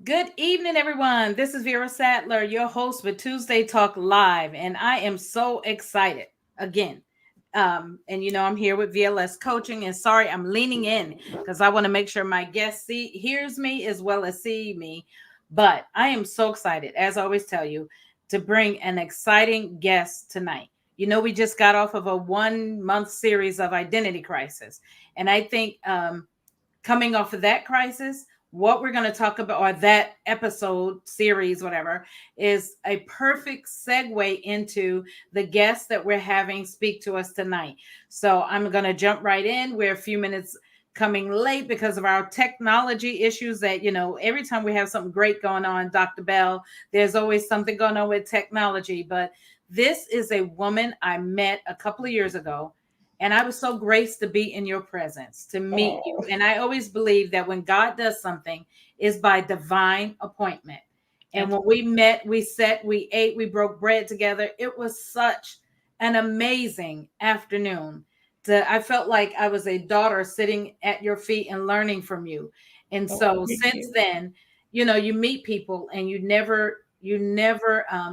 Good evening, everyone. This is Vera Sattler, your host with Tuesday Talk Live, and I am so excited again. And I'm here with VLS Coaching, and sorry, I'm leaning in because I want to make sure my guest hears me as well as see me. But I am so excited, as I always tell you, to bring an exciting guest tonight. We just got off of a 1 month series of identity crisis, and I think coming off of that crisis, what we're going to talk about, or that episode, series, whatever, is a perfect segue into the guest that we're having speak to us tonight. So I'm going to jump right in. We're a few minutes coming late because of our technology issues that, every time we have something great going on, Dr. Bell, there's always something going on with technology. But this is a woman I met a couple of years ago, and I was so graced to be in your presence, to meet you. Oh, And I always believe that when God does something, is by divine appointment. And when we absolutely. met, we sat, we ate, we broke bread together. It was such an amazing afternoon. I felt like I was a daughter sitting at your feet and learning from you. And Oh, so thank since you. then, you meet people and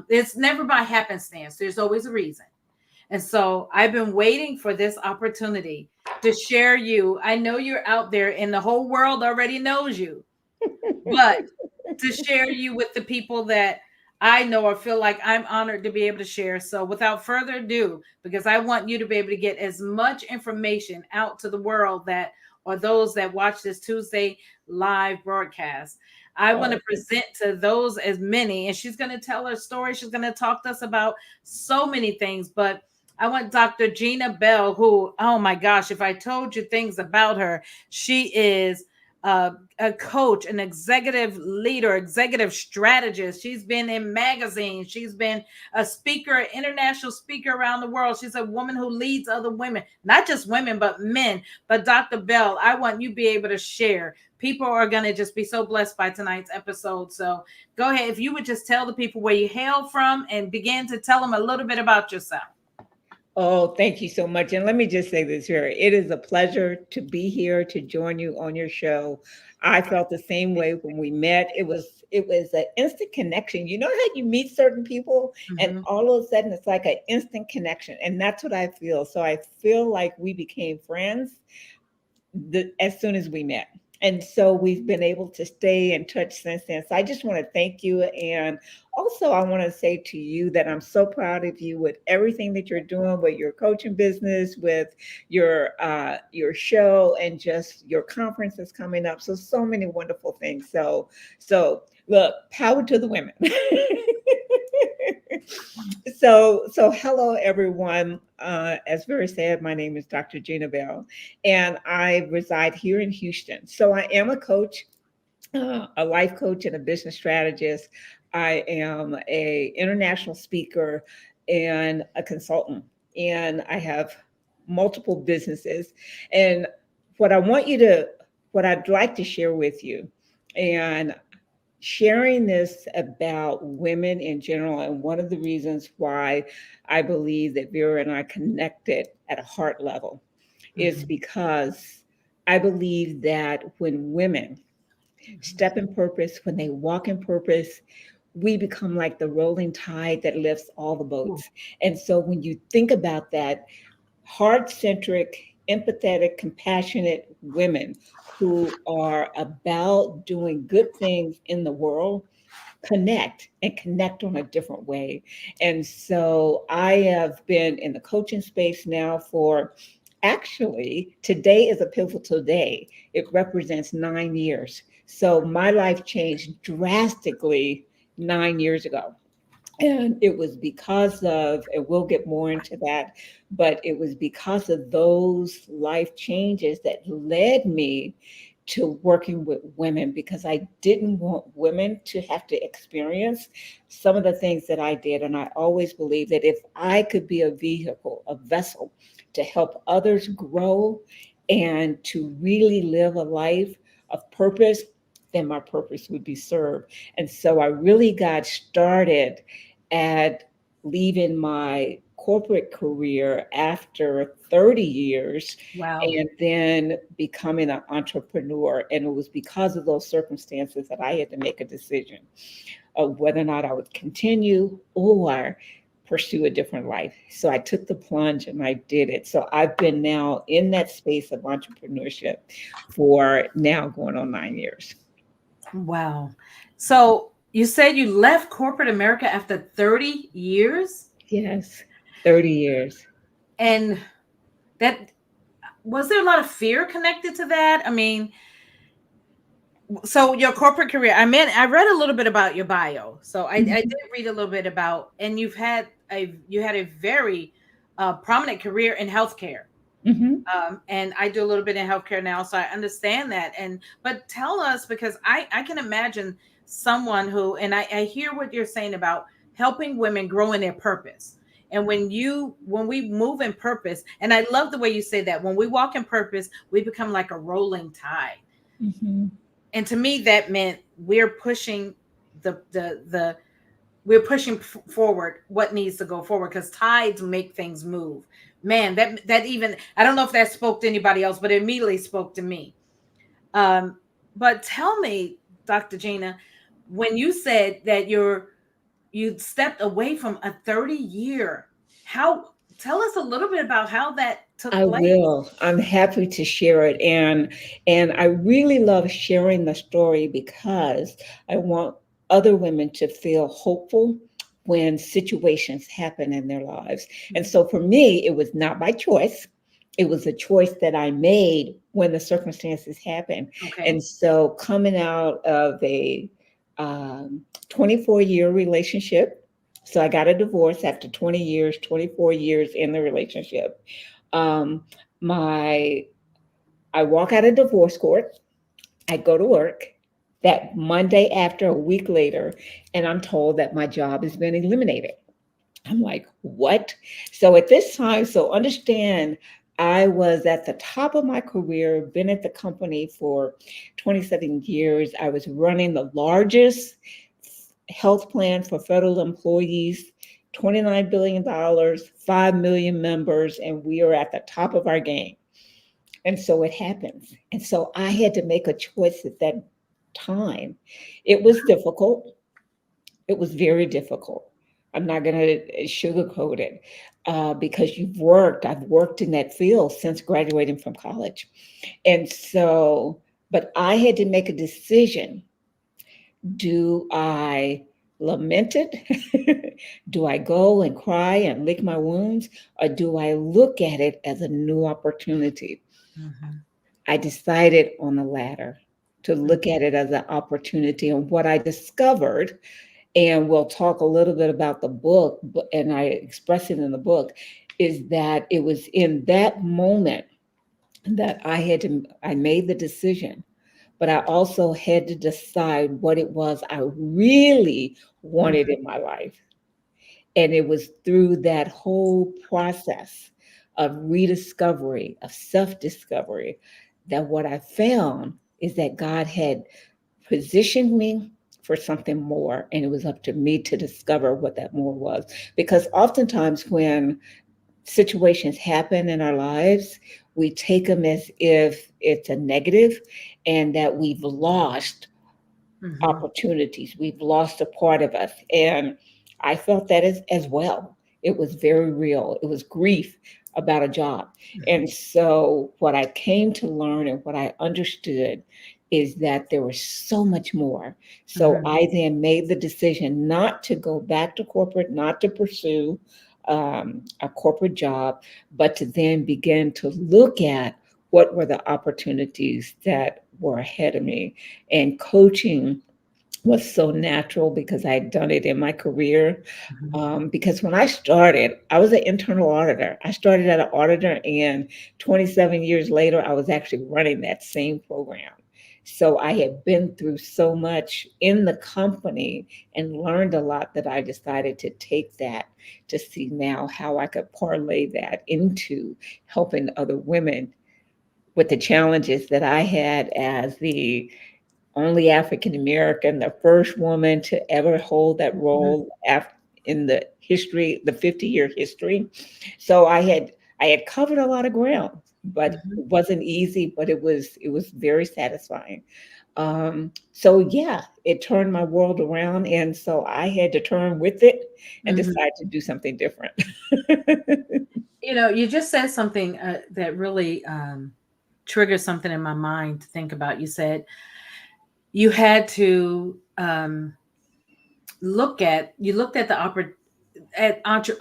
it's never by happenstance. There's always a reason. And so I've been waiting for this opportunity to share you. I know you're out there and the whole world already knows you, but to share you with the people that I know or feel like I'm honored to be able to share. So without further ado, because I want you to be able to get as much information out to the world that or those that watch this Tuesday live broadcast. I want to Oh, thank you. present to those as many, and she's going to tell her story. She's going to talk to us about so many things, but I want Dr. Jena Bell, who, oh my gosh, if I told you things about her, she is a coach, an executive leader, executive strategist. She's been in magazines. She's been a speaker, international speaker around the world. She's a woman who leads other women, not just women, but men. But Dr. Bell, I want you to be able to share. People are going to just be so blessed by tonight's episode. So go ahead. If you would just tell the people where you hail from and begin to tell them a little bit about yourself. Oh, thank you so much. And let me just say this here. It is a pleasure to be here to join you on your show. I felt the same way when we met. It was an instant connection. You know how you meet certain people and Mhm. all of a sudden it's like an instant connection. And that's what I feel. So I feel like we became friends as soon as we met. And so we've been able to stay in touch since then. So I just want to thank you. And also, I want to say to you that I'm so proud of you with everything that you're doing with your coaching business, with your show, and just your conference is coming up. So many wonderful things. So look, power to the women. So hello everyone. As Vera said, my name is Dr. Gina Bell, and I reside here in Houston. So I am a coach, a life coach, and a business strategist. I am a international speaker and a consultant, and I have multiple businesses. And what I want you to, what I'd like to share with you, and sharing this about women in general, and one of the reasons why I believe that Vera and I connected at a heart level is Mhm. because I believe that when women step in purpose, when they walk in purpose, we become like the rolling tide that lifts all the Ooh. boats. And so when you think about that, heart centric, empathetic, compassionate women who are about doing good things in the world connect and connect on a different way. And so I have been in the coaching space now for actually, today is a pivotal day. It represents 9 years. So my life changed drastically 9 years ago. And it was because of, and we'll get more into that, but it was because of those life changes that led me to working with women because I didn't want women to have to experience some of the things that I did. And I always believed that if I could be a vehicle, a vessel to help others grow and to really live a life of purpose, then my purpose would be served. And so I really got started at leaving my corporate career after 30 years Wow. and then becoming an entrepreneur. And it was because of those circumstances that I had to make a decision of whether or not I would continue or pursue a different life. So I took the plunge and I did it. So I've been now in that space of entrepreneurship for now going on 9 years. Wow. So you said you left corporate America after 30 years? Yes, 30 years. And that was there a lot of fear connected to that? I mean, so your corporate career, I read a little bit about your bio. So I did Mhm, read a little bit about, and you had a very prominent career in healthcare. mhm. And I do a little bit in healthcare now, so I understand that. And but tell us, because I can imagine someone who, and I hear what you're saying about helping women grow in their purpose. And when we move in purpose, and I love the way you say that, when we walk in purpose, we become like a rolling tide. Mhm. And to me, that meant we're pushing the we're pushing forward what needs to go forward, because tides make things move. Man, that even, I don't know if that spoke to anybody else, but it immediately spoke to me. um but tell me, Dr. Jena, when you said that you stepped away from a 30-year, how, tell us a little bit about how that took I place. will. I'm happy to share it. And I really love sharing the story because I want other women to feel hopeful when situations happen in their lives. And Mhm. so for me, it was not by choice. It was a choice that I made when the circumstances happened. Okay. And so coming out of a 24-year relationship, so I got a divorce after 20 years, 24 years in the relationship. um, my I walk out of divorce court. I go to work that Monday after a week later, and I'm told that my job has been eliminated. I'm like, what? So at this time, so understand, I was at the top of my career, been at the company for 27 years. I was running the largest health plan for federal employees, $29 billion, 5 million members, and we are at the top of our game. And so it happens. And so I had to make a choice at that time. It was difficult. It was very difficult. I'm not going to sugarcoat it because I've worked in that field since graduating from college. And so, but I had to make a decision. Do I lament it? Do I go and cry and lick my wounds? Or do I look at it as a new opportunity? Mhm. I decided on the latter, to Mhm. look at it as an opportunity. And what I discovered, and we'll talk a little bit about the book, and I express it in the book, is that it was in that moment that I made the decision, but I also had to decide what it was I really wanted in my life. And it was through that whole process of rediscovery, of self discovery, that what I found is that God had positioned me for something more. And it was up to me to discover what that more was. Because oftentimes, when situations happen in our lives, we take them as if it's a negative and that we've lost Mhm. opportunities. We've lost a part of us. And I felt that as well. It was very real. It was grief about a job. And so, what I came to learn and what I understood is that there was so much more. So, Mhm. I then made the decision not to go back to corporate, not to pursue a corporate job, but to then begin to look at what were the opportunities that were ahead of me. And coaching was so natural because I had done it in my career. Mhm. Because when I started, I was an internal auditor. I started as an auditor, and 27 years later, I was actually running that same program. So I had been through so much in the company and learned a lot that I decided to take that to see now how I could parlay that into helping other women with the challenges that I had as the only African American, the first woman to ever hold that Mhm. role in the history, the 50-year history. So I had covered a lot of ground, but Mhm. it wasn't easy, but it was very satisfying. So yeah, it turned my world around, and so I had to turn with it and Mhm. decide to do something different. You just said something that really triggered something in my mind to think about. You said you had to you looked at the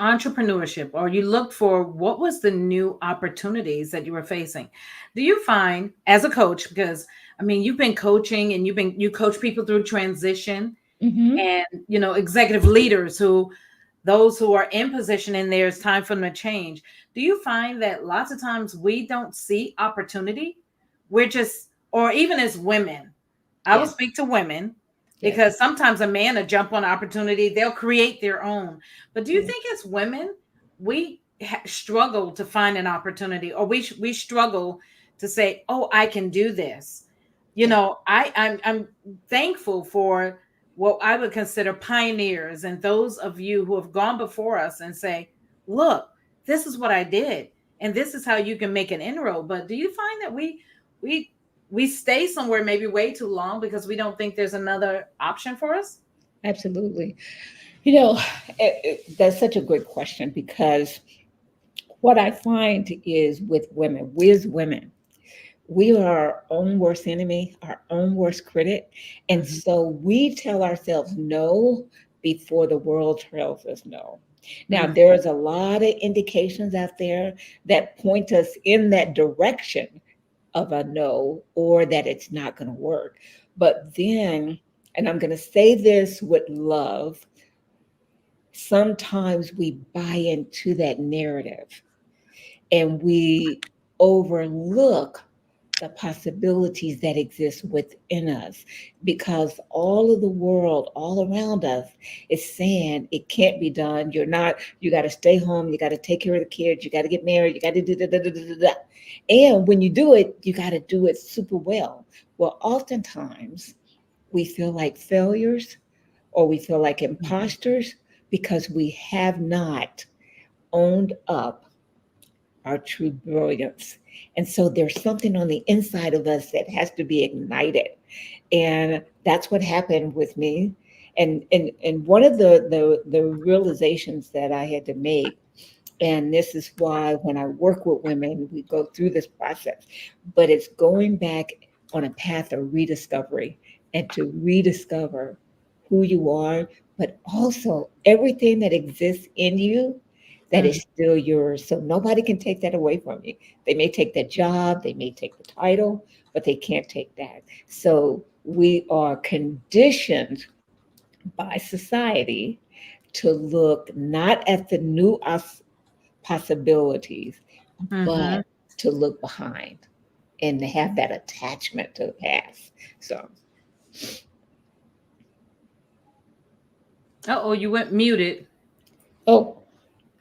entrepreneurship, or you looked for what was the new opportunities that you were facing. Do you find, as a coach, because I mean you've been coaching and you coach people through transition, Hmm. and executive leaders, who those who are in position and there's time for them to change. Do you find that lots of times we don't see opportunity? We're just, or even as women, I will Yes, speak to women, yes, because sometimes a man will jump on opportunity, they'll create their own. But do you yes, think as women, we struggle to find an opportunity, or we struggle to say, oh, I can do this? yes, I'm thankful for what I would consider pioneers, and those of you who have gone before us and say, look, this is what I did, and this is how you can make an inroad. But do you find that we we stay somewhere maybe way too long because we don't think there's another option for us? absolutely. You know, that's such a great question because what I find is with women, we as women, we are our own worst enemy, our own worst critic. And Hmm. so we tell ourselves no before the world tells us no. Now, Hmm. there's a lot of indications out there that point us in that direction of a no or that it's not going to work. But then, and I'm going to say this with love, sometimes we buy into that narrative and we overlook the possibilities that exist within us because all of the world all around us is saying it can't be done. You're not, you got to stay home, you got to take care of the kids, you got to get married, you got to do da, da, da, da, da, da. And when you do it, you got to do it super well. Well, oftentimes we feel like failures or we feel like imposters because we have not owned up our true brilliance. And so there's something on the inside of us that has to be ignited. And that's what happened with me. And one of the realizations that I had to make, and this is why when I work with women, we go through this process, but it's going back on a path of rediscovery and to rediscover who you are, but also everything that exists in you that Hmm. is still yours. So nobody can take that away from you. They may take that job, they may take the title, but they can't take that. So we are conditioned by society to look not at the new possibilities, Hmm. but to look behind and to have that attachment to the past. So, Oh, you went muted. oh,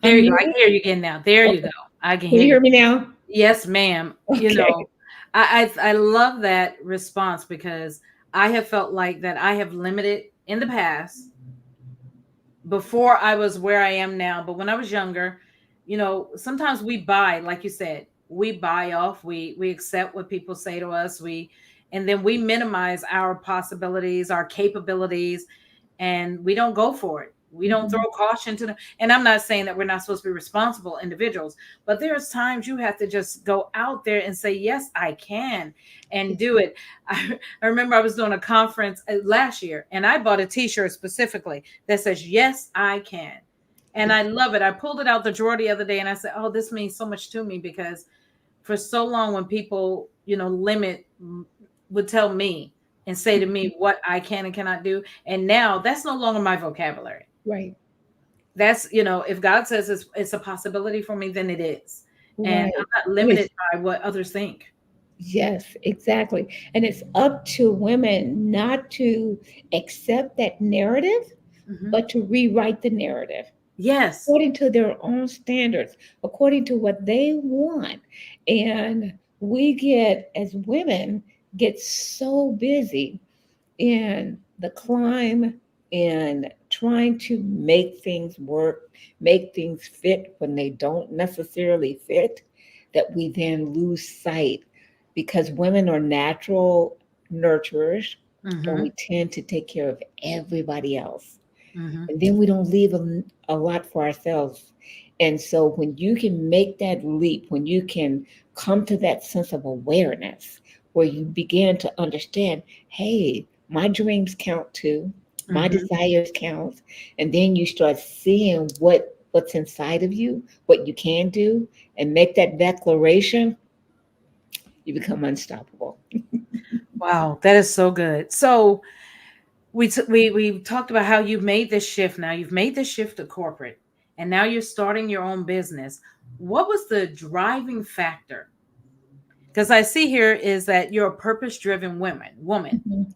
There I'm you go. I muted. can hear you again now. There you Okay. go. I can Can hear you you. hear me now? Yes, ma'am. Okay. I love that response, because I have felt like that I have limited in the past, before I was where I am now. But when I was younger, sometimes we buy, like you said, we buy off, we accept what people say to us, and then we minimize our possibilities, our capabilities, and we don't go for it. We don't throw Mhm. caution to them. And I'm not saying that we're not supposed to be responsible individuals, but there's times you have to just go out there and say, yes, I can, and do it. I remember I was doing a conference last year, and I bought a t-shirt specifically that says, yes, I can. And I love it. I pulled it out the drawer the other day and I said, oh, this means so much to me, because for so long, when people, would tell me and say to me what I can and cannot do. And now that's no longer my vocabulary. Right. That's, if God says it's a possibility for me, then it is. And Right. I'm not And limited it's by what others think. yes, exactly. And it's up to women not to accept that narrative, Hmm. but to rewrite the narrative Yes. according to their own standards, according to what they want. And we get, as women, get so busy in the climb, in trying to make things work, make things fit when they don't necessarily fit, that we then lose sight because women are natural nurturers and Mm-hmm. we tend to take care of everybody else. Mm-hmm. And then we don't leave a lot for ourselves. And so when you can make that leap, when you can come to that sense of awareness where you begin to understand, hey, my dreams count too, my Mm-hmm. desires count, and then you start seeing what's inside of you, what you can do, and make that declaration, you become unstoppable. Wow, that is so good. So we talked about how you've made this shift. Now you've made this shift to corporate, and now you're starting your own business. What was the driving factor? Because I see here is that you're a purpose-driven woman, Mhm.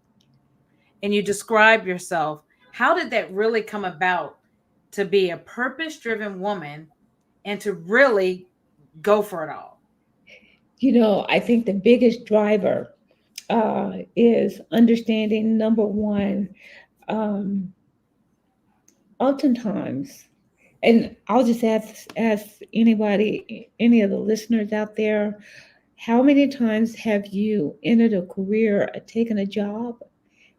and you describe yourself. How did that really come about to be a purpose-driven woman and to really go for it all? I think the biggest driver is understanding number one, um, oftentimes, and I'll just ask anybody, any of the listeners out there, how many times have you entered a career, taken a job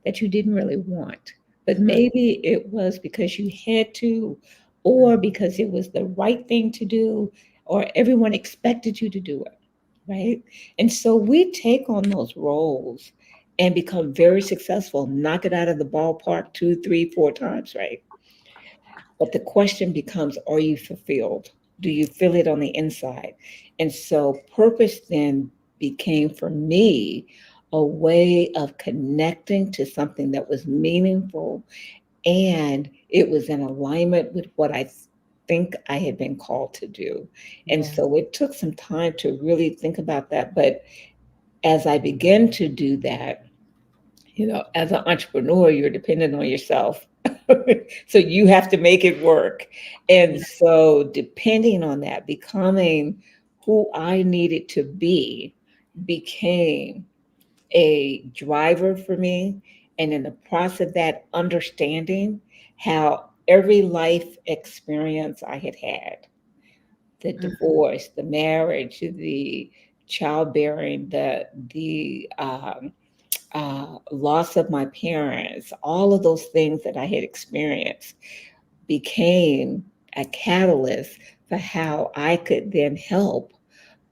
that you didn't really want, but Mm, maybe it was because you had to, or because it was the right thing to do, or everyone expected you to do it, right? And so we take on those roles and become very successful, knock it out of the ballpark two, three, four times, right? But the question becomes, are you fulfilled? Do you feel it on the inside? And so purpose then became for me a way of connecting to something that was meaningful and it was in alignment with what I think I had been called to do. And yes. so it took some time to really think about that. But as I began to do that, as an entrepreneur, you're dependent on yourself. So you have to make it work. And Yeah. so, depending on that, becoming who I needed to be became a driver for me. And in the process of that, understanding how every life experience I had had, the Mhm. divorce, the marriage, the childbearing, the loss of my parents, all of those things that I had experienced became a catalyst for how I could then help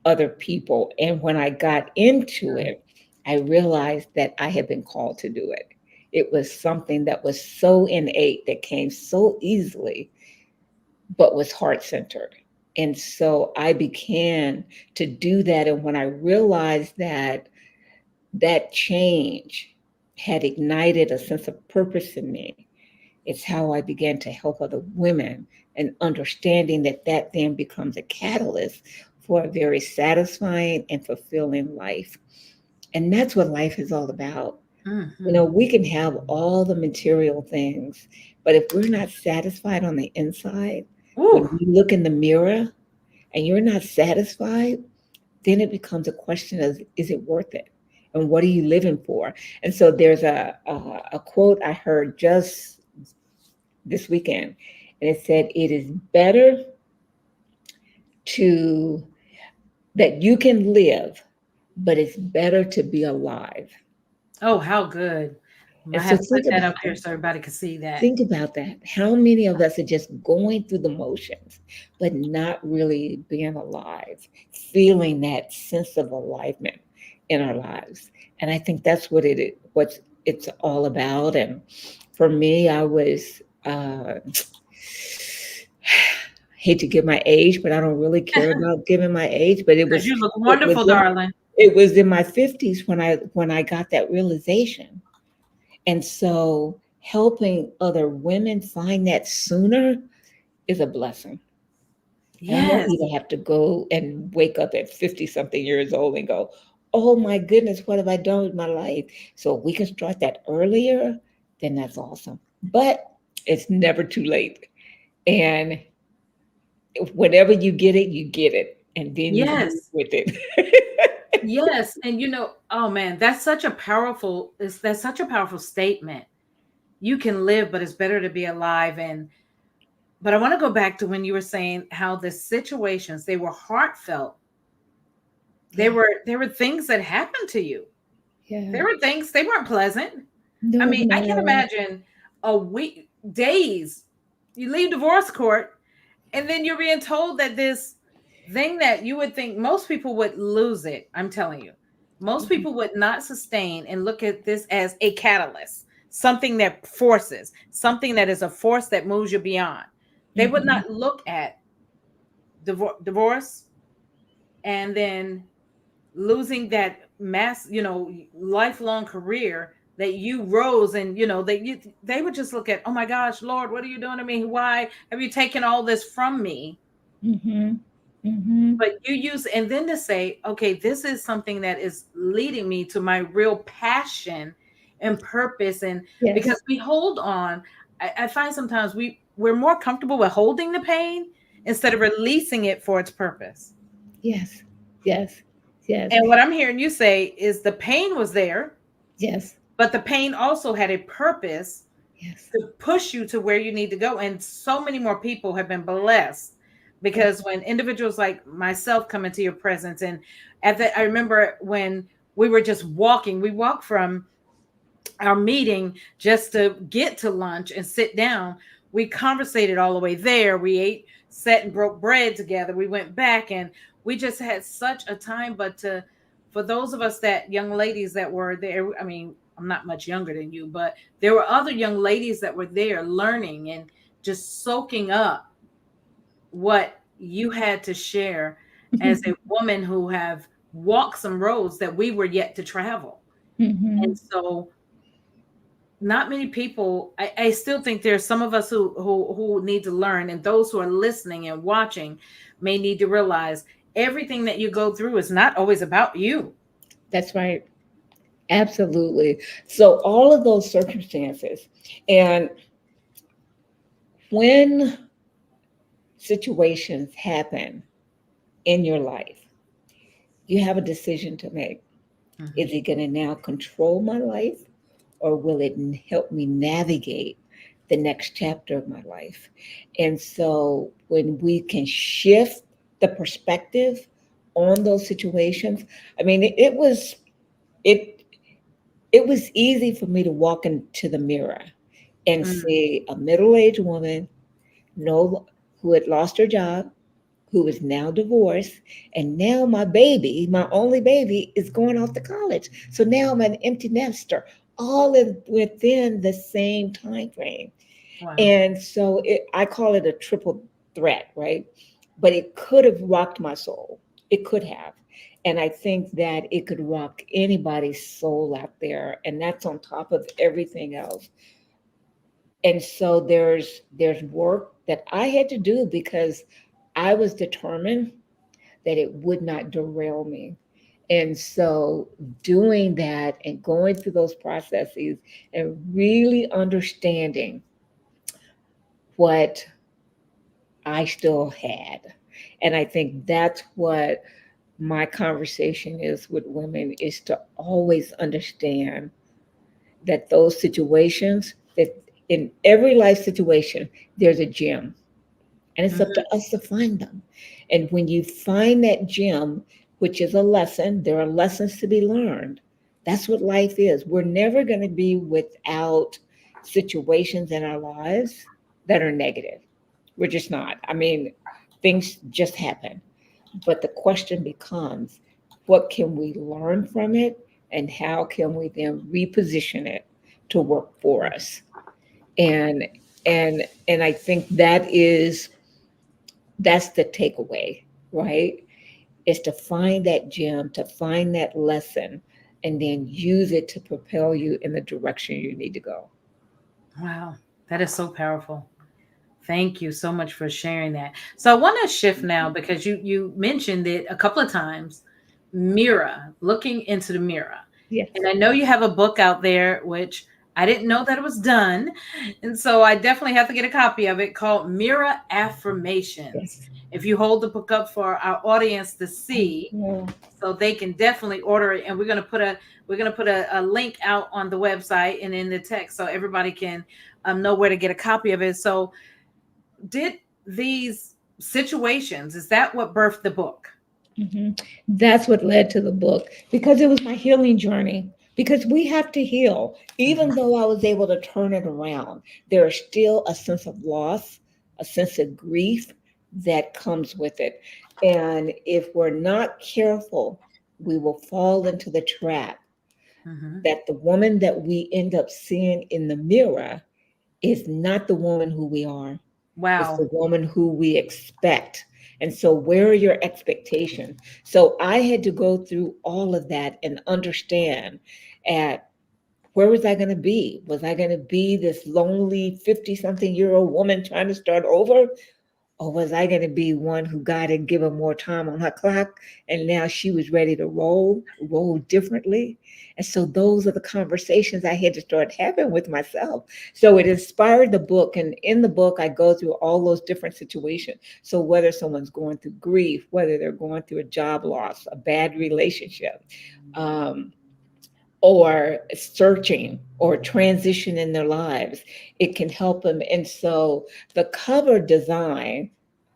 other people. And when I got into it, I realized that I had been called to do it. It was something that was so innate, that came so easily, but was heart centered. And so I began to do that. And when I realized that that change had ignited a sense of purpose in me. It's how I began to help other women and understanding that that then becomes a catalyst for a very satisfying and fulfilling life. And that's what life is all about. Mhm. We can have all the material things, but if we're not satisfied on the inside, Ooh, when you look in the mirror and you're not satisfied, then it becomes a question of, is it worth it? And what are you living for? And so there's a quote I heard just this weekend, and it said, "It is better to that you can live, but it's better to be alive." oh, how good. I And have so to put think that about up here so everybody can see that. think about that. How many of us are just going through the motions, but not really being alive, feeling that sense of alignment in our lives? And I think that's what it's all about. And for me, I was hate to give my age, but I don't really care about giving my age. But it Because was you look it was wonderful, in darling. it was in my 50s when I got that realization. And so helping other women find that sooner is a blessing. I don't want Yes. you to have to go and wake up at 50 something years old and go, oh my goodness, what have I done with my life? So if we can start that earlier, then that's awesome. But it's never too late. And whenever you get it, you get it. And then you move Yes. with it. Yes. And oh man, that's such a powerful statement. you can live, but it's better to be alive. And but I want to go back to when you were saying how the situations, they were heartfelt. Yeah. There were things that happened to you. Yeah. There were things, they weren't pleasant. I No, mean, I can no. imagine a week, days. You leave divorce court, and then you're being told that this thing that you would think most people would lose it. I'm telling you, most Mhm. people would not sustain and look at this as a catalyst, something that forces, something that is a force that moves you beyond. They would Mhm. not look at divorce and then losing that lifelong career that you rose, and they would just look at, oh my gosh, Lord, what are you doing to me? Why have you taken all this from me? Mhm. Mhm. But you use, and then to say, okay, this is something that is leading me to my real passion and purpose. And Yes. because we hold on, I find sometimes we're more comfortable with holding the pain instead of releasing it for its purpose. Yes. Yes. Yes. And what I'm hearing you say is the pain was there, Yes. but the pain also had a purpose Yes. to push you to where you need to go. And so many more people have been blessed Yes. because when individuals like myself come into your presence, and I remember when we were just walking, we walked from our meeting just to get to lunch and sit down. We conversated all the way there. We ate, sat and broke bread together. We went back and we just had such a time. But for those of us, that young ladies that were there, I mean, I'm not much younger than you, but there were other young ladies that were there learning and just soaking up what you had to share as a woman who have walked some roads that we were yet to travel. And Mhm. so not many people, I still think there's some of us who need to learn, and those who are listening and watching may need to realize everything that you go through is not always about you. That's right. Absolutely. So all of those circumstances, and when situations happen in your life, you have a decision to make. Mhm. Is it going to now control my life, or will it help me navigate the next chapter of my life? And so when we can shift the perspective on those situations, I mean, it it was easy for me to walk into the mirror and Mm. see a middle-aged woman, no, who had lost her job, who is now divorced, and now my baby, my only baby, is going off to college. So now I'm an empty nester, all within the same time frame. Wow. And so I call it a triple threat, right? But it could have rocked my soul. It could have. And I think that it could rock anybody's soul out there. And that's on top of everything else. And so there's work that I had to do because I was determined that it would not derail me. And so doing that and going through those processes and really understanding what I still had. And I think that's what my conversation is with women, is to always understand that those situations, that in every life situation, there's a gem, and it's up to Mhm. us to find them. And when you find that gem, which is a lesson, there are lessons to be learned. That's what life is. We're never going to be without situations in our lives that are negative. We're just not. I mean, things just happen. But the question becomes, what can we learn from it? And how can we then reposition it to work for us? And and I think that's the takeaway, right? Is to find that gem, to find that lesson, and then use it to propel you in the direction you need to go. Wow. That is so powerful. Thank you so much for sharing that. So I want to shift now because you mentioned it a couple of times. Mirror, looking into the mirror. Yes, And I know you have a book out there, which I didn't know that it was done. And so I definitely have to get a copy of it, called Mirror yes, Affirmations. if you hold the book up for our audience to Oh, see, yeah. so they can definitely order it. And we're gonna put a link out on the website and in the text so everybody can know where to get a copy of it. So did these situations, is that what birthed the book? hmm That's what led to the book because it was my healing journey. Because we have to heal. Even Mhm. though I was able to turn it around, there is still a sense of loss, a sense of grief that comes with it. And if we're not careful, we will fall into the trap Mhm. that the woman that we end up seeing in the mirror is not the woman who we are. It's Wow. the woman who we expect. And so, where are your expectations? So, I had to go through all of that and understand at where was I going to be? Was I going to be this lonely 50 something year old woman trying to start over? Or was I going to be one who God had given more time on her clock and now she was ready to roll differently? And so those are the conversations I had to start having with myself. So it inspired the book. And in the book, I go through all those different situations. So whether someone's going through grief, whether they're going through a job loss, a bad relationship, um, or searching or transition in their lives, it can help them. And so the cover design,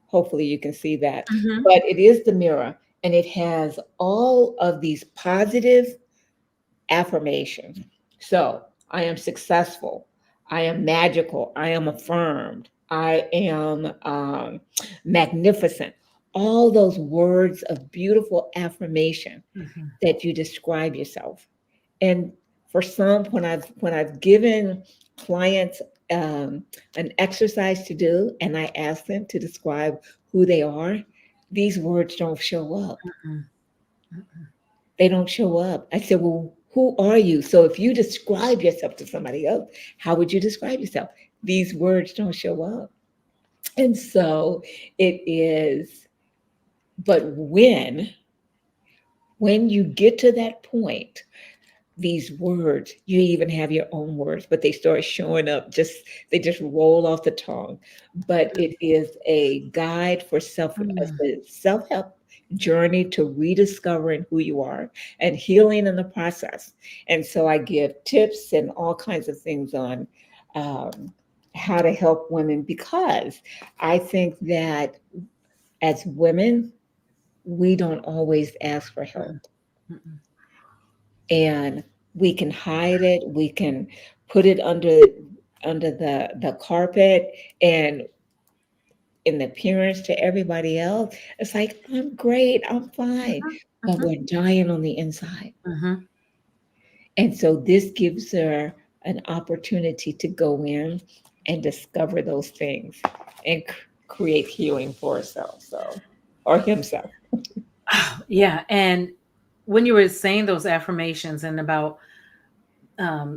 hopefully you can see that, Mhm. but it is the mirror and it has all of these positive affirmations. So I am successful. I am magical. I am affirmed. I am magnificent. All those words of beautiful affirmation Mhm. that you describe yourself. And for some, when I've given clients an exercise to do, and I ask them to describe who they are, these words don't show up. Mhm. Mhm. They don't show up. I said, well, who are you? So if you describe yourself to somebody else, how would you describe yourself? These words don't show up. And so it is, but when you get to that point, these words, you even have your own words, but they start showing up, just they just roll off the tongue. But it is a guide for Mhm. self-help journey to rediscovering who you are and healing in the process. And so I give tips and all kinds of things on um, how to help women, because I think that as women we don't always ask for help, Mhm. Mhm. and we can hide it, we can put it under the carpet, and in the appearance to everybody else it's like, I'm great, I'm fine, Mhm. but Mhm. we're dying on the inside. Mhm. And so this gives her an opportunity to go in and discover those things and create healing for herself, so, or himself. Yeah, and when you were saying those affirmations and about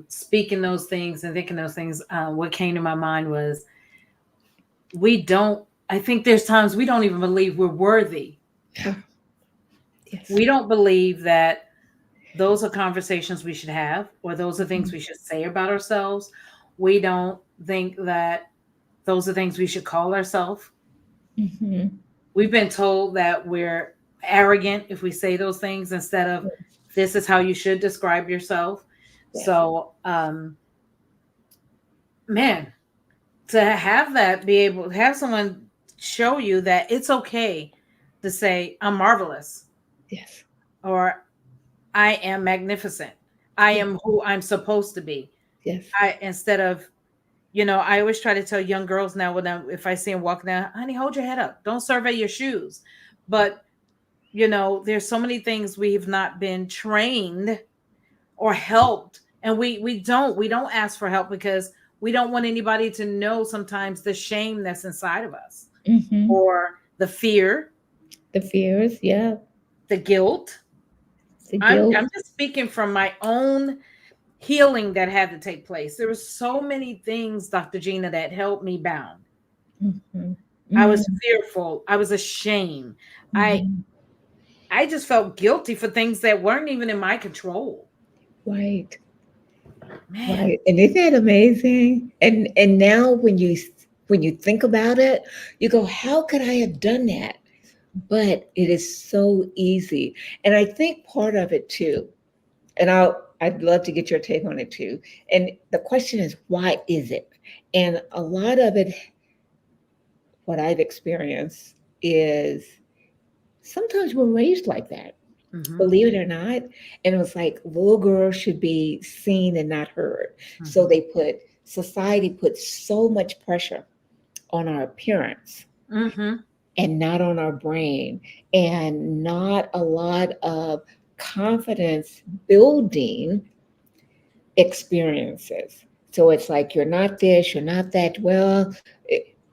speaking those things and thinking those things, what came to my mind was we don't. I think there's times we don't even believe we're worthy. Yes. We don't believe that those are conversations we should have, or those are things we should say about ourselves. We don't think that those are things we should call ourselves. Mm-hmm. We've been told that we're arrogant if we say those things instead of this is how you should describe yourself. Yes. So, man, to have that, be able to have someone show you that it's okay to say, I'm marvelous, Yes. or I am magnificent. I Yes. am who I'm supposed to be. Yes. I instead of, I always try to tell young girls now when if I see them walking down, honey, hold your head up. Don't survey your shoes. But there's so many things we've not been trained or helped, and we don't ask for help because we don't want anybody to know sometimes the shame that's inside of us, Mm-hmm. or the fear, The fears, yeah, the guilt. the I'm guilt. just speaking from my own healing that had to take place. There were so many things, Dr. Gina, that held me bound. Mm-hmm. I was Mm-hmm. fearful. I was ashamed. I Mm-hmm. I just felt guilty for things that weren't even in my control. Right, Man. right. And isn't that amazing? And now when you When you think about it, you go, how could I have done that? But it is so easy. And I think part of it too, and I'd love to get your take on it too. And the question is, why is it? And a lot of it, what I've experienced is sometimes we're raised like that, Mm-hmm. believe it or not. And it was like little girls should be seen and not heard. So Mm-hmm. society put so much pressure on our appearance Mm-hmm. and not on our brain, and not a lot of confidence building experiences. So it's like you're not this, you're not that. Well,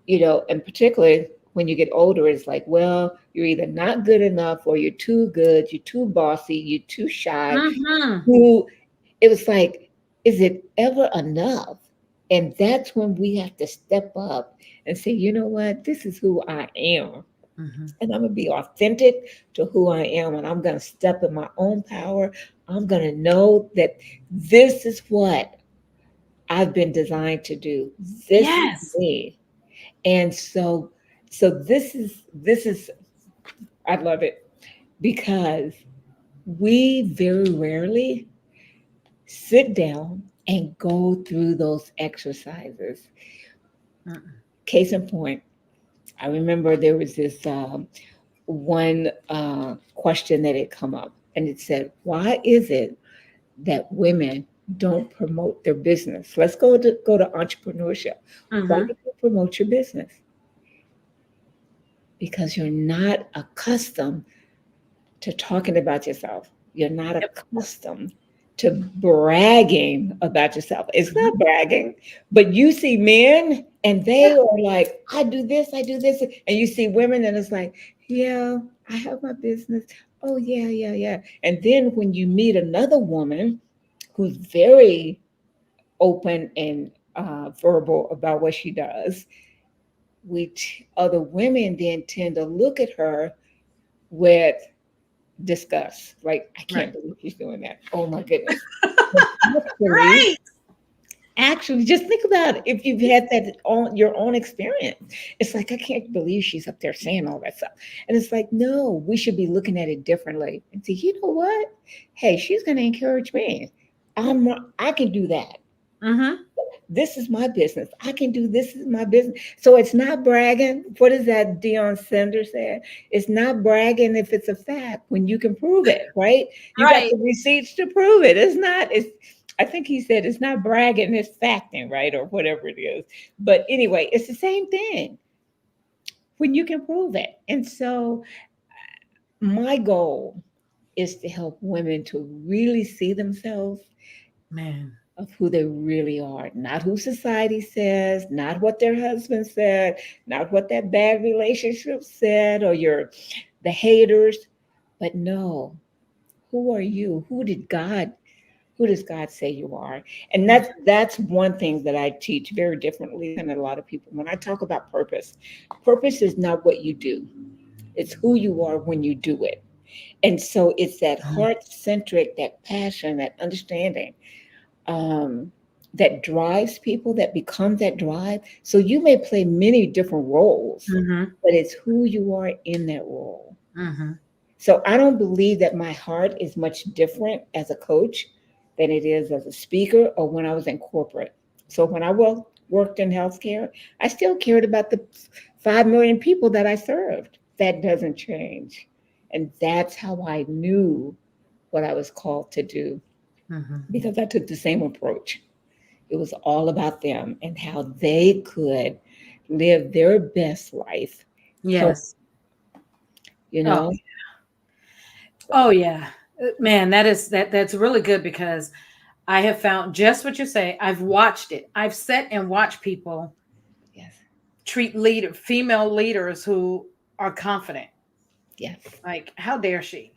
and particularly when you get older, it's like, well, you're either not good enough or you're too good, you're too bossy, you're too shy. Mm-hmm. Who it was like, is it ever enough? And that's when we have to step up and say, you know what, this is who I am. Mm-hmm. And I'm going to be authentic to who I am. And I'm going to step in my own power. I'm going to know that this is what I've been designed to do. This is Yes. me. And so this is I love it because we very rarely sit down and go through those exercises. Mm-mm. Case in point, I remember there was this one question that had come up, and it said, "Why is it that women don't promote their business?" Let's go to entrepreneurship. Why Mm-hmm. don't you promote your business? Because you're not accustomed to talking about yourself. You're not Yep. accustomed to bragging about yourself. It's Mm-hmm. not bragging, but you see men and Yeah. they are like, I do this, I do this. And you see women and it's like, yeah, I have my business. Oh, yeah, yeah, yeah. And then when you meet another woman who's very open and verbal about what she does, other women then tend to look at her with discuss. Like, I Right. can't believe she's doing that. Oh my goodness. But actually, Right. actually, just think about it. If you've had that on your own experience, it's like, I can't believe she's up there saying all that stuff. And it's like, no, we should be looking at it differently and say, you know what? Hey, she's going to encourage me. I can do that. Mm-hmm. This is my business. I can do this is my business. So it's not bragging. What is that Deion Sanders said? It's not bragging if it's a fact when you can prove it, right? You got Right. the receipts to prove it. It's I think he said it's not bragging, it's facting, right? Or whatever it is. But anyway, it's the same thing when you can prove it. And so my goal is to help women to really see themselves Man. of who they really are, not who society says, not what their husband said, not what that bad relationship said, or the haters, but no, who are you? Who does God say you are? And Mm. that's one thing that I teach very differently than a lot of people. When I talk about purpose, purpose is not what you do, it's who you are when you do it. And so it's that Mhm. heart centric, that passion, that understanding, um, that drives people, that becomes that drive. So you may play many different roles, Mhm. but it's who you are in that role. Mhm. So I don't believe that my heart is much different as a coach than it is as a speaker or when I was in corporate. So when I worked in healthcare, I still cared about the 5 million people that I served. That doesn't change. And that's how I knew what I was called to do Mhm. because I took the same approach. It was all about them and how they could live their best life. Help, Yes. you Oh. know? Oh yeah. Man, that's really good because I have found just what you say. I've watched it. I've sat and watched people Yes, treat female leaders who are confident. yes, Like, how dare she?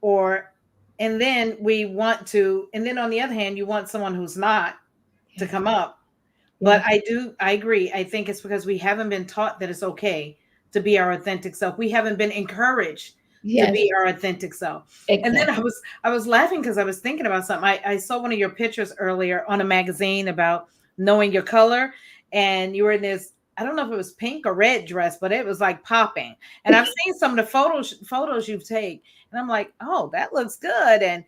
Or and then we want to, and then on the other hand, you want someone who's not to yes, come up. But yes, I agree. I think it's because we haven't been taught that it's okay to be our authentic self. We haven't been encouraged to yes, be our authentic self. And then exactly. I was laughing because I was thinking about something. I saw one of your pictures earlier on a magazine about knowing your color, and you were in this. I don't know if it was pink or red dress, but it was like popping. And I've seen some of the photos you've taken, and I'm like, oh, that looks good. And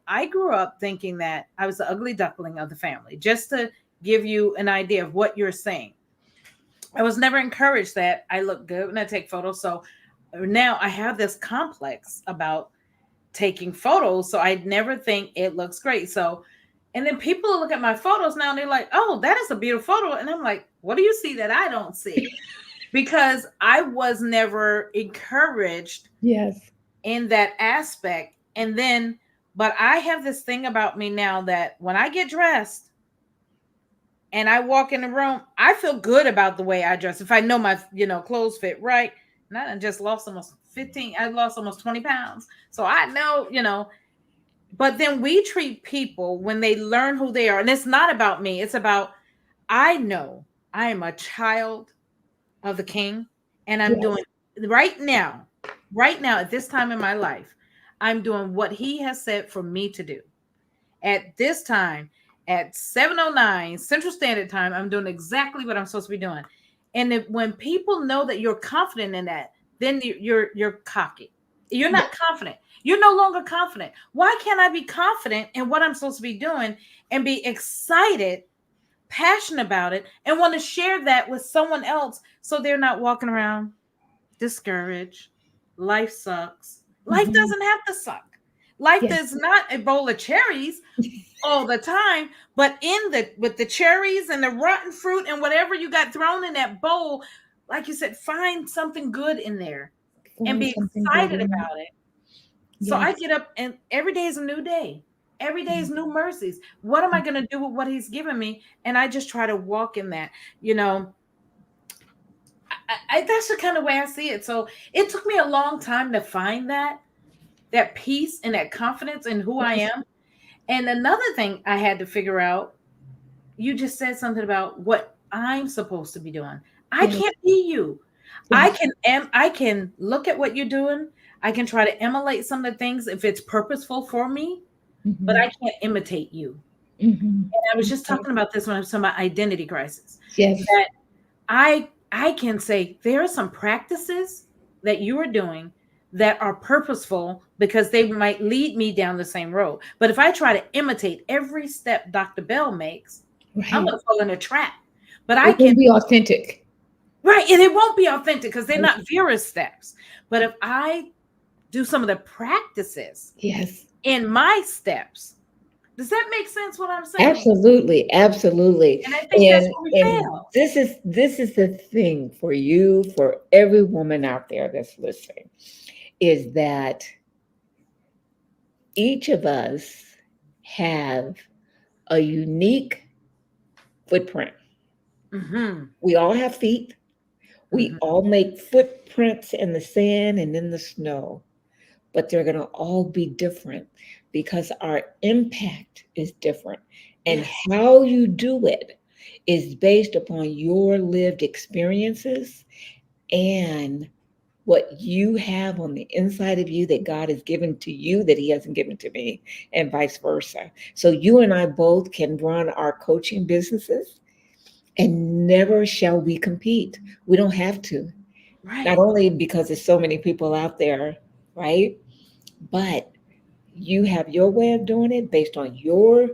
I grew up thinking that I was the ugly duckling of the family. Just to give you an idea of what you're saying, I was never encouraged that I look good when I take photos. So now I have this complex about taking photos, so I never think it looks great. So, and then people look at my photos now and they're like, "Oh, that is a beautiful photo," and I'm like, "What do you see that I don't see?" Because I was never encouraged Yes. in that aspect. And then, but I have this thing about me now that when I get dressed and I walk in the room, I feel good about the way I dress. If I know my, clothes fit right. And I just lost almost 15, I lost almost 20 pounds. So I know, but then we treat people when they learn who they are. And it's not about me. It's about, I know I am a child of the king, and I'm doing Yes. right now, right now at this time in my life, I'm doing what he has said for me to do. At this time, at 7:09 Central Standard Time, I'm doing exactly what I'm supposed to be doing. And when people know that you're confident in that, then you're cocky. You're Yes. not confident. You're no longer confident. Why can't I be confident in what I'm supposed to be doing and be excited, passionate about it, and want to share that with someone else so they're not walking around discouraged? Life sucks. Life Mhm. doesn't have to suck. Life Yes. is not a bowl of cherries all the time, but in the with the cherries and the rotten fruit and whatever you got thrown in that bowl, like you said, find something good in there and Find be something good excited in it. about it. So I Yes. get up and every day is a new day. Every day is new mercies. What am I going to do with what he's given me? And I just try to walk in that. You know, that's the kind of way I see it. So it took me a long time to find that peace and that confidence in who I Yes. am. And another thing I had to figure out, you just said something about what I'm supposed to be doing. I Yes. can't be you. I Yes. can I can look at what you're doing. I can try to emulate some of the things if it's purposeful for me, but Hmm. I can't imitate you. Hmm. And I was just talking about this when I was talking about identity crisis. Yes. That I can say there are some practices that you are doing that are purposeful because they might lead me down the same road. But if I try to imitate every step Dr. Bell makes, I'm Right. gonna fall in a trap. But I It can, won't be authentic. right, and it won't be authentic because they're Right. not Vera's steps. But if I do some of the practices Yes. in my steps, does that make sense what I'm saying? Absolutely, absolutely. And I think that's And where we and fail. this is the thing for you, for every woman out there that's listening, is that each of us have a unique footprint. Hmm. We all have feet. We Hmm. all make footprints in the sand and in the snow, but they're going to all be different because our impact is different. And Yes. how you do it is based upon your lived experiences and what you have on the inside of you that God has given to you that He hasn't given to me, and vice versa. So you and I both can run our coaching businesses, and never shall we compete. We don't have to. Not Right. only because there's so many people out there, right? But you have your way of doing it based on your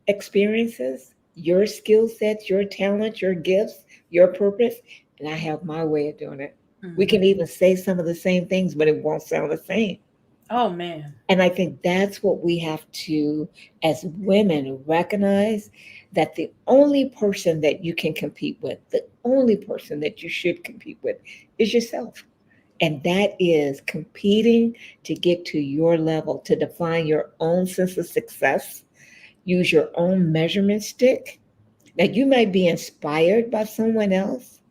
experiences, your skill sets, your talents, your gifts, your purpose, and I have my way of doing it. We Hmm. can even say some of the same things, but it won't sound the same. Oh man. And I think that's what we have to, as women, recognize that the only person that you can compete with, the only person that you should compete with, is yourself. And that is competing to get to your level, to define your own sense of success, use your own measurement stick. Now, you might be inspired by someone else,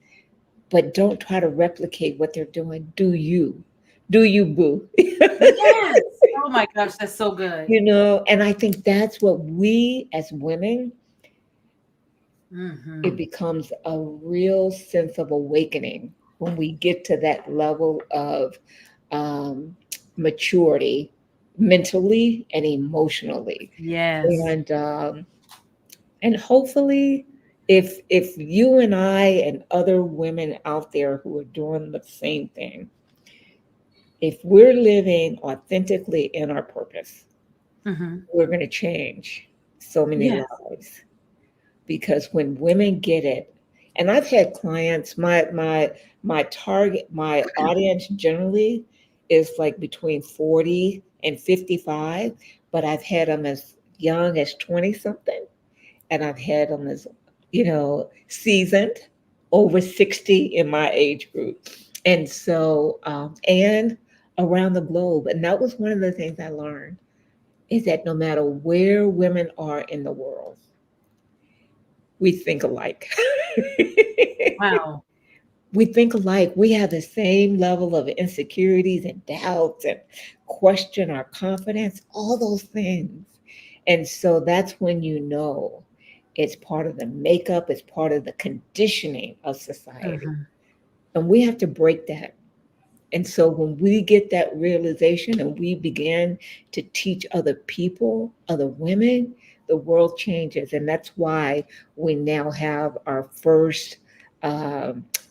but don't try to replicate what they're doing. Do you? Do you, boo? Yes. Oh my gosh, that's so good. And I think that's what we as women, it Hmm. becomes a real sense of awakening when we get to that level of um, maturity mentally and emotionally Yes. and hopefully If you and I and other women out there who are doing the same thing, if we're living authentically in our purpose, Mm-hmm. we're going to change so many Yes. lives. Because when women get it, and I've had clients, my target, my audience generally is like between 40 and 55, but I've had them as young as 20 something, and I've had them as, seasoned, over 60 in my age group. And so, and around the globe. And that was one of the things I learned, is that no matter where women are in the world, we think alike. Wow. We think alike. We have the same level of insecurities and doubts and question our confidence, all those things. And so that's when you know it's part of the makeup, it's part of the conditioning of society. Mm-hmm. And we have to break that. And so when we get that realization and we begin to teach other people, other women, the world changes. And that's why we now have our first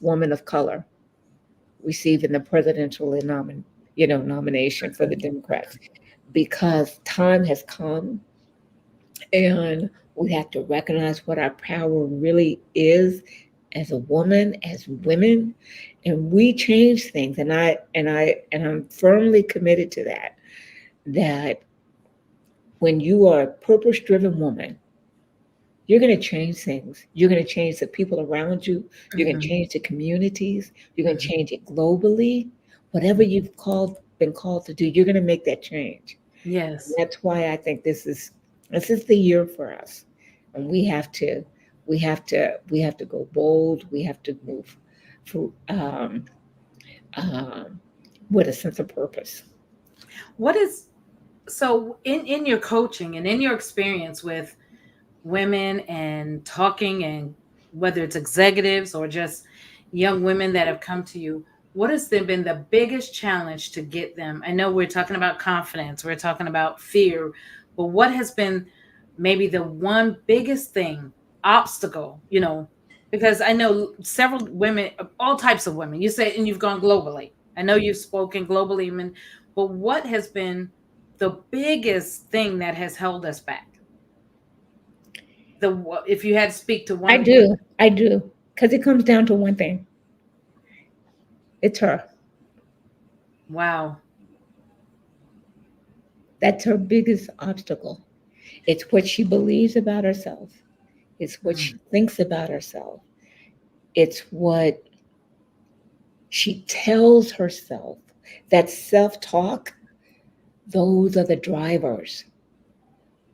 woman of color receiving the presidential nomination for the Democrats, because time has come and we have to recognize what our power really is as a woman, as women, and we change things. And I'm firmly committed to that. That when you are a purpose-driven woman, you're going to change things. You're going to change the people around you. You're going to Mm-hmm. change the communities. You're going to Mm-hmm. change it globally. Whatever you've been called to do, you're going to make that change. Yes. That's why I think this is the year for us, and we have to go bold. We have to move for, um, with a sense of purpose. What is so in your coaching and in your experience with women and talking, and whether it's executives or just young women that have come to you, what has been the biggest challenge to get them? I know we're talking about confidence, we're talking about fear, but what has been maybe the one biggest thing, obstacle, because I know several women, all types of women, you say, and you've gone globally. I know you've spoken globally, but what has been the biggest thing that has held us back? If you had to speak to I one word. do, I do, because it comes down to one thing. It's her. Wow. That's her biggest obstacle. It's what she believes about herself. It's what Mm, she thinks about herself. It's what she tells herself. That self-talk, those are the drivers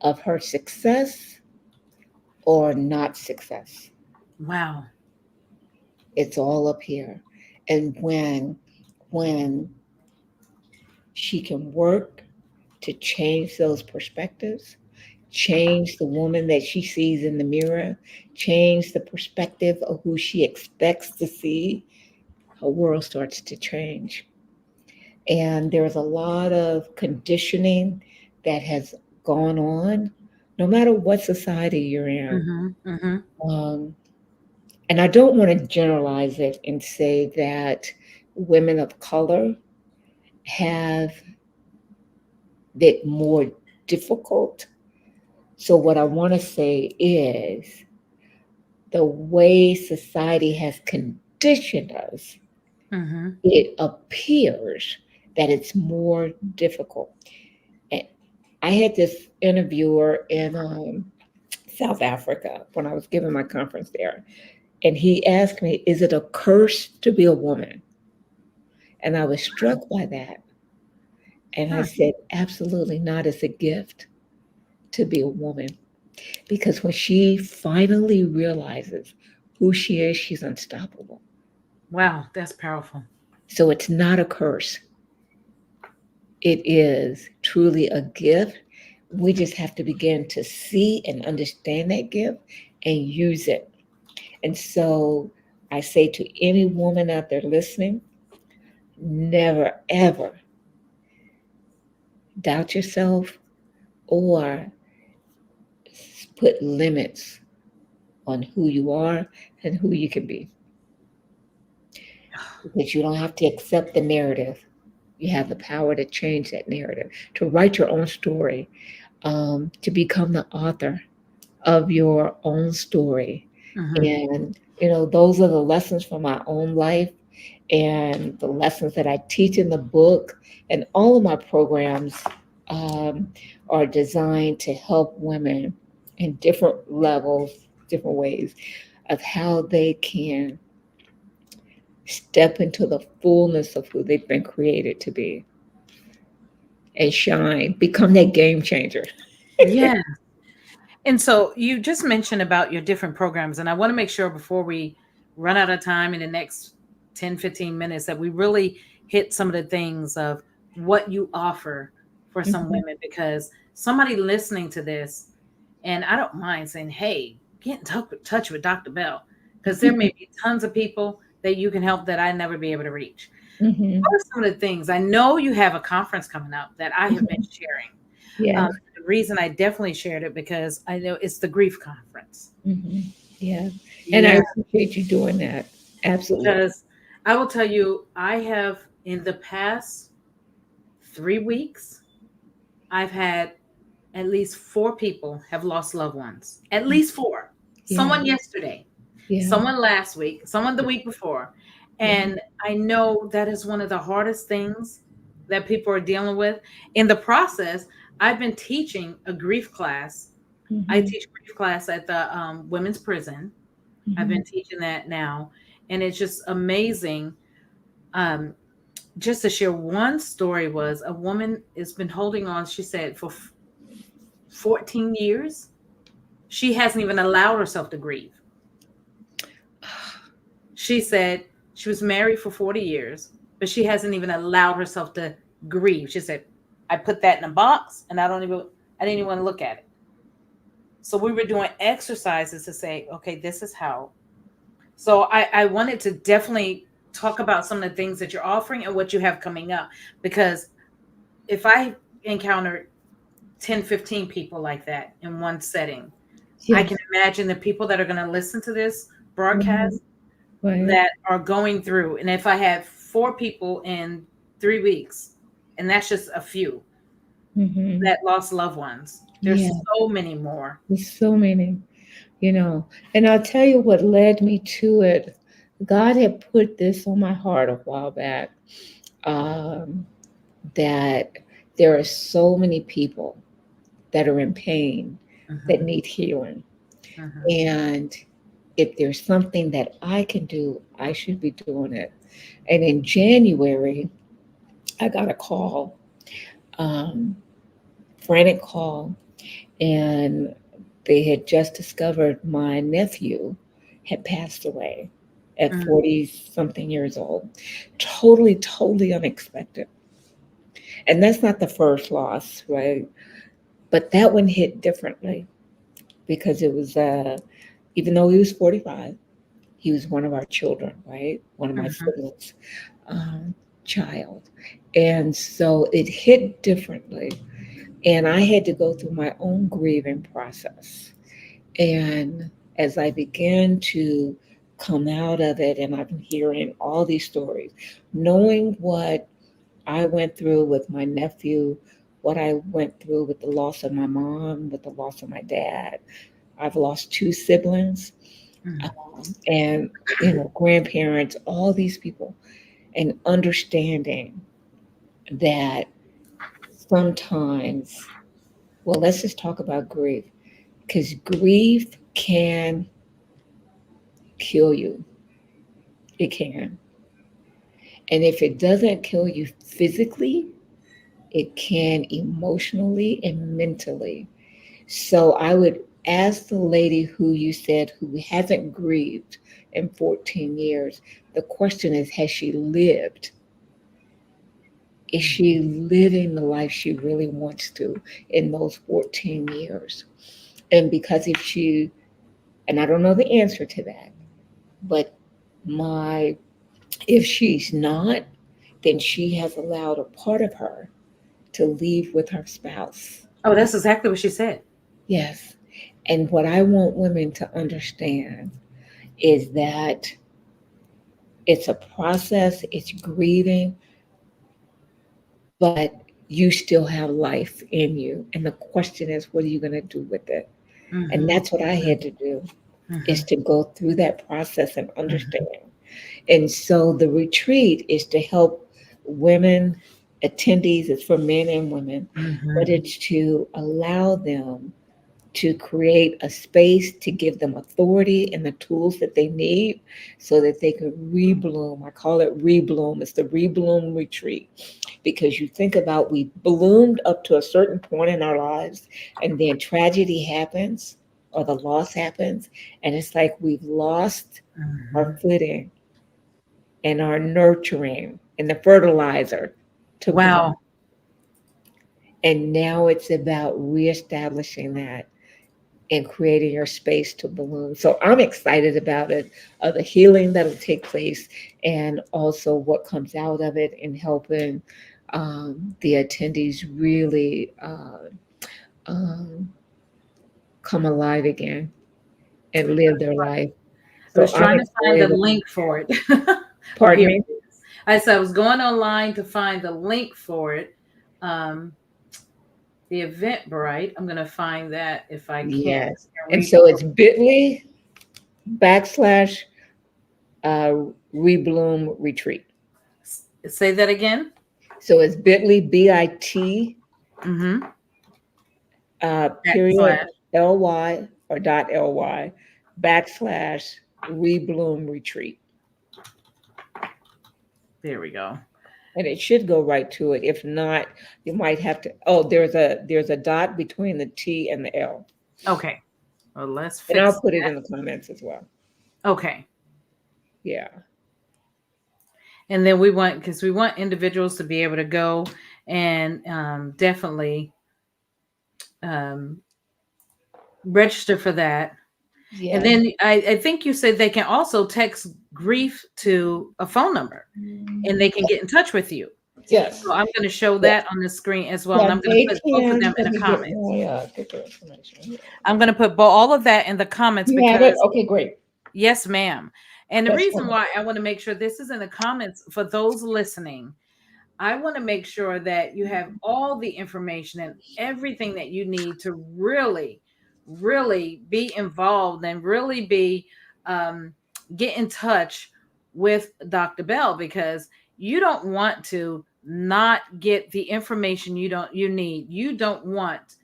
of her success or not success. wow. It's all up here. And when she can work to change those perspectives, change the woman that she sees in the mirror, change the perspective of who she expects to see, her world starts to change. And there's a lot of conditioning that has gone on, no matter what society you're in. Mhm. Mhm. Um, and I don't want to generalize it and say that women of color have it more difficult. So, what I want to say is the way society has conditioned us, Mhm. it appears that it's more difficult. And I had this interviewer in South Africa when I was giving my conference there, and he asked me, "Is it a curse to be a woman?" And I was struck by that. And I Huh. said, "Absolutely not. It's a gift to be a woman." Because when she finally realizes who she is, she's unstoppable. Wow, that's powerful. So it's not a curse. It is truly a gift. We just have to begin to see and understand that gift and use it. And so I say to any woman out there listening, never, ever doubt yourself or put limits on who you are and who you can be. Because you don't have to accept the narrative. You have the power to change that narrative, to write your own story, to become the author of your own story. Mhm. And, those are the lessons from my own life and the lessons that I teach in the book. And all of my programs um, are designed to help women in different levels, different ways of how they can step into the fullness of who they've been created to be and shine, become that game changer. Yeah. And so you just mentioned about your different programs, and I want to make sure before we run out of time in the next 10, 15 minutes that we really hit some of the things of what you offer for some Mhm. women, because somebody listening to this, and I don't mind saying, hey, get in touch with Dr. Bell, because there may be tons of people that you can help that I never be able to reach. Mhm. What are some of the things? I know you have a conference coming up that I have been Mhm. sharing. Yes. The reason I definitely shared it because I know it's the grief conference. Mhm. Yeah. And I Yeah, appreciate you doing that. Absolutely. because I will tell you, I have in the past 3 weeks, I've had at least four people have lost loved ones. At least four. Yeah. Someone yesterday, Yeah. someone last week, someone the week before. Yeah. And I know that is one of the hardest things that people are dealing with. In the process, I've been teaching a grief class. I Mhm. teach grief class at the women's prison. I've Mhm. been teaching that now, and it's just amazing. Um, just to share one story was a woman has been holding on. She said for 14 years, she hasn't even allowed herself to grieve. She said she was married for 40 years, but she hasn't even allowed herself to grieve. She said, I put that in a box and I didn't even want to look at it. So we were doing exercises to say, okay, this is how. So I wanted to definitely talk about some of the things that you're offering and what you have coming up. Because if I encounter 10, 15 people like that in one setting, I Yes. can imagine the people that are going to listen to this Mhm. broadcast Right. that are going through. And if I have four people in 3 weeks, and that's just a few Mhm. that lost loved ones, there's Yeah. so many more. There's so many, you know. And I'll tell you what led me to it. God had put this on my heart a while back, um, that there are so many people that are in pain that Hmm. need healing. Hmm. And if there's something that I can do, I should be doing it. And in January, I got a call, um, frantic call, and they had just discovered my nephew had passed away at Hmm. 40 something years old. Totally, totally unexpected. And that's not the first loss, right? But that one hit differently because it was, even though he was 45, he was one of our children, right? One of my Hmm. siblings' um, child. And so it hit differently. And I had to go through my own grieving process. And as I began to come out of it, and I've been hearing all these stories, knowing what I went through with my nephew, what I went through with the loss of my mom, with the loss of my dad. I've lost two siblings, and grandparents, all these people, and understanding that sometimes, well, let's just talk about grief, because grief can kill you. It can. And if it doesn't kill you physically, it can emotionally and mentally. So I would ask the lady who you said who hasn't grieved in 14 years, the question is, has she lived? Is she living the life she really wants to in those 14 years? And because if she, and I don't know the answer to that, but my, if she's not, then she has allowed a part of her to leave with her spouse. Oh, that's exactly what she said. Yes. And what I want women to understand is that it's a process, it's grieving, but you still have life in you. And the question is, what are you going to do with it? And Mm-hmm. that's what I had to do, Mm-hmm. is to go through that process and Mm-hmm. understand. And so the retreat is to help women, attendees, it's for men and women, but Mm-hmm. it's to allow them to create a space to give them authority and the tools that they need so that they could rebloom. I call it rebloom. It's the rebloom retreat, because you think about, we bloomed up to a certain point in our lives, and then tragedy happens or the loss happens, and it's like we've lost our Mm-hmm. footing and our nurturing and the fertilizer to bloom. Wow. And now it's about reestablishing that and creating your space to bloom. So I'm excited about it, the healing that'll take place, and also what comes out of it, and helping the attendees really um, come alive again and live their life. I So was I'm trying to find the excited. link for it. Oh, Pardon here it me? is. I said I was going online to find the link for it. Um, the Eventbrite. I'm going to find that if I can. Yes. And And read. so it's bit.ly/, uh, rebloom retreat. Say that again. So it's bit.ly, BIT, Mm-hmm. period, Backslash. ly or .ly / rebloom retreat. There we go. And it should go right to it. If not, you might have to, oh, there's a dot between the T and the L. Okay. Well, let's And I'll fix put it that. in the comments as well. Okay. Yeah. And then we want, because we want individuals to be able to go and definitely um, register for that. And Yeah. then I think you said they can also text grief to a phone number and they can get in touch with you. Yes. So I'm going to show Yeah. that on the screen as well. Yeah, And I'm going to they put both of can. them in Let the me comments. get their information here. I'm going to put all of that in the comments You have it? because, Okay, great. yes, ma'am. And the That's reason wonderful. why I want to make sure this is in the comments for those listening, I want to make sure that you have all the information and everything that you need to really, really be involved and really be um, get in touch with Dr. Bell, because you don't want to not get the information you need. You don't want,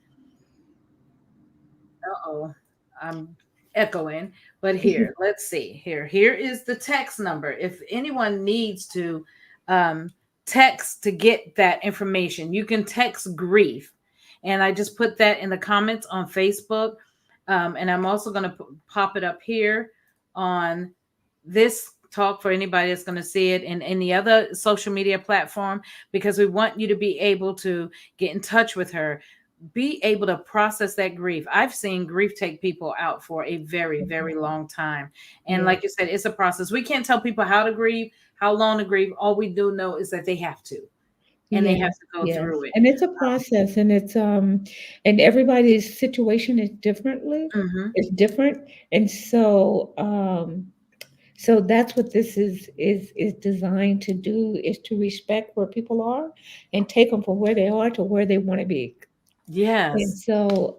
uh-oh, I'm echoing, but here, let's see. Here is the text number. If anyone needs to um, text to get that information, you can text grief. And I just put that in the comments on Facebook. And I'm also going to pop it up here on this talk for anybody that's going to see it in any other social media platform, because we want you to be able to get in touch with her, be able to process that grief. I've seen grief take people out for a very, very long time. And Yeah. like you said, it's a process. We can't tell people how to grieve, how long to grieve. All we do know is that they have to, and they have Yes, to go yes. through it. And it's a process, and it's and everybody's situation Hmm. is different. And so so that's what this is designed to do, is to respect where people are and take them from where they are to where they want to be. And Yes. so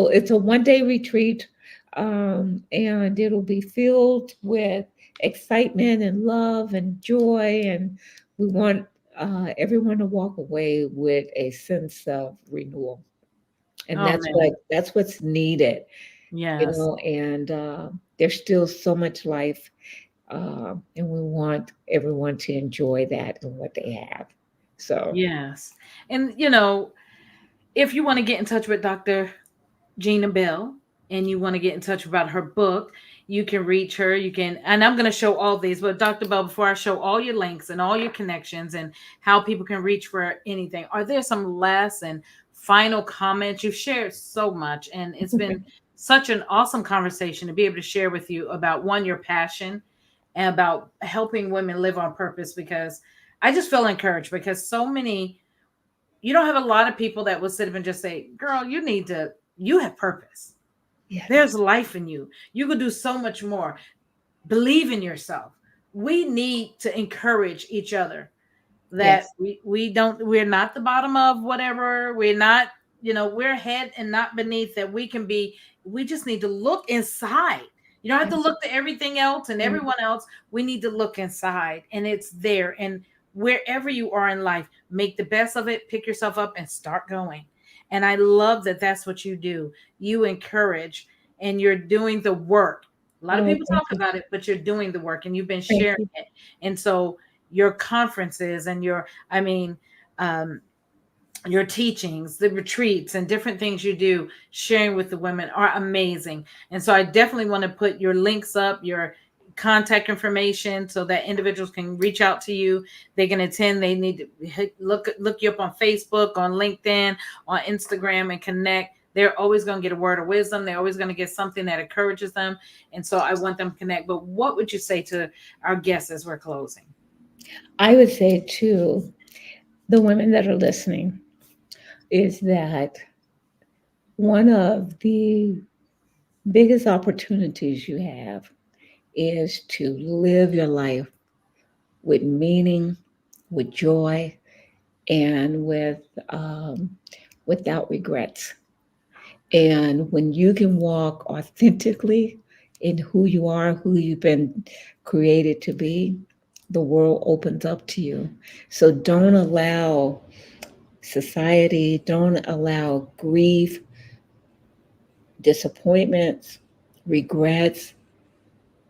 it's a 1 day retreat, and it'll be filled with excitement and love and joy, and we want everyone to walk away with a sense of renewal, and Oh man. that's what's needed, Yes. and there's still so much life, and we want everyone to enjoy that and what they have. So Yes. And if you want to get in touch with Dr. Gina Bell and you want to get in touch about her book, you can reach her. You can, and I'm going to show all these, but Dr. Bell, before I show all your links and all your connections and how people can reach for anything, are there some last and final comments? You've shared so much, and it's been such an awesome conversation to be able to share with you about one, your passion, and about helping women live on purpose, because I just feel encouraged because so many, you don't have a lot of people that will sit up and just say, girl, you have purpose. Yes. There's life in you. You could do so much more. Believe in yourself. We need to encourage each other that Yes. we don't, we're not the bottom of whatever, we're not, we're ahead and not beneath, that we can be. We just need to look inside. You don't have to Yes. look to everything else and Mm. everyone else. We need to look inside, and it's there. And wherever you are in life, make the best of it, pick yourself up and start going. And I love that that's what you do. You encourage, and you're doing the work. A lot of Oh, people thank talk you. about it, but you're doing the work, and you've been Thank sharing you. it. And so your conferences and your, I mean, um, your teachings, the retreats, and different things you do, sharing with the women, are amazing. And so I definitely want to put your links up, your contact information, so that individuals can reach out to you. They can attend. They need to look you up on Facebook, on LinkedIn, on Instagram, and connect. They're always going to get a word of wisdom. They're always going to get something that encourages them. And so I want them to connect. But what would you say to our guests as we're closing? I would say to the women that are listening is that one of the biggest opportunities you have is to live your life with meaning, with joy, and without regrets. And when you can walk authentically in who you are, who you've been created to be, the world opens up to you. So don't allow society, don't allow grief, disappointments, regrets,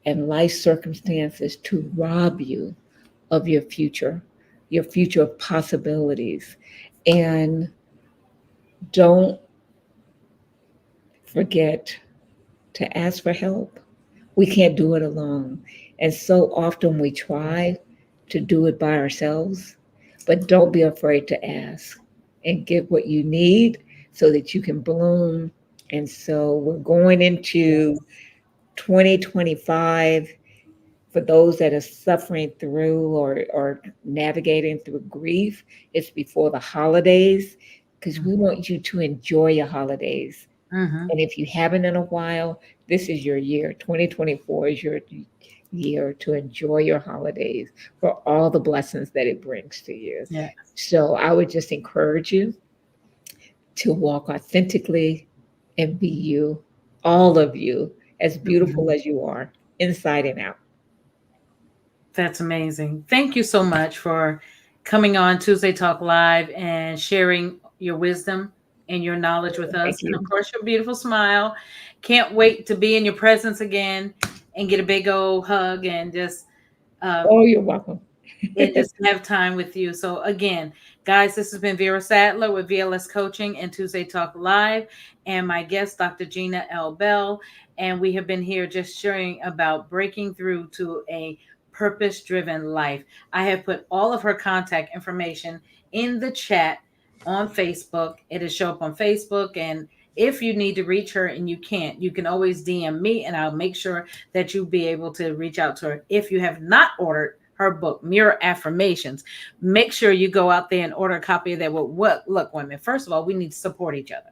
and life circumstances to rob you of your future possibilities. And don't forget to ask for help. We can't do it alone. And so often we try to do it by ourselves, but don't be afraid to ask and get what you need so that you can bloom. And so we're going into 2025 for those that are suffering through or navigating through grief. It's before the holidays because we want you to enjoy your holidays. Mm-hmm. And if you haven't in a while, this is your year. 2024 is your year to enjoy your holidays for all the blessings that it brings to you. Yeah. So I would just encourage you to walk authentically and be you, all of you, as beautiful Mhm. as you are, inside and out. That's amazing. Thank you so much for coming on Tuesday Talk Live and sharing your wisdom and your knowledge with us. Thank And of you. course, your beautiful smile. Can't wait to be in your presence again and get a big old hug and um, Oh, you're welcome. just have time with you. So again, guys, this has been Vera Sadler with VLS Coaching and Tuesday Talk Live, and my guest, Dr. Gina L. Bell. And we have been here just sharing about breaking through to a purpose-driven life. I have put all of her contact information in the chat on Facebook. It'll show up on Facebook, and if you need to reach her and you can't, you can always DM me, and I'll make sure that you'll be able to reach out to her. If you have not ordered her book, Mirror Affirmations, make sure you go out there and order a copy of that. Well, what look, women, first of all, we need to support each other.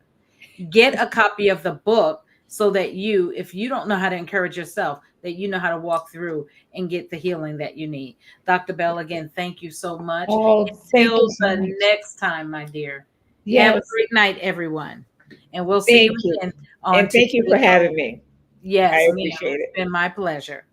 Get a copy of the book so that you, if you don't know how to encourage yourself, that you know how to walk through and get the healing that you need. Dr. Bell, again, thank you so much. Oh, thank you Until so the much. next time, my dear. Have a Yes, great night, everyone. And we'll see you thank you. again on And thank you Tuesday for Talk. having me. I Yes, ma'am. appreciate It's it. been my pleasure.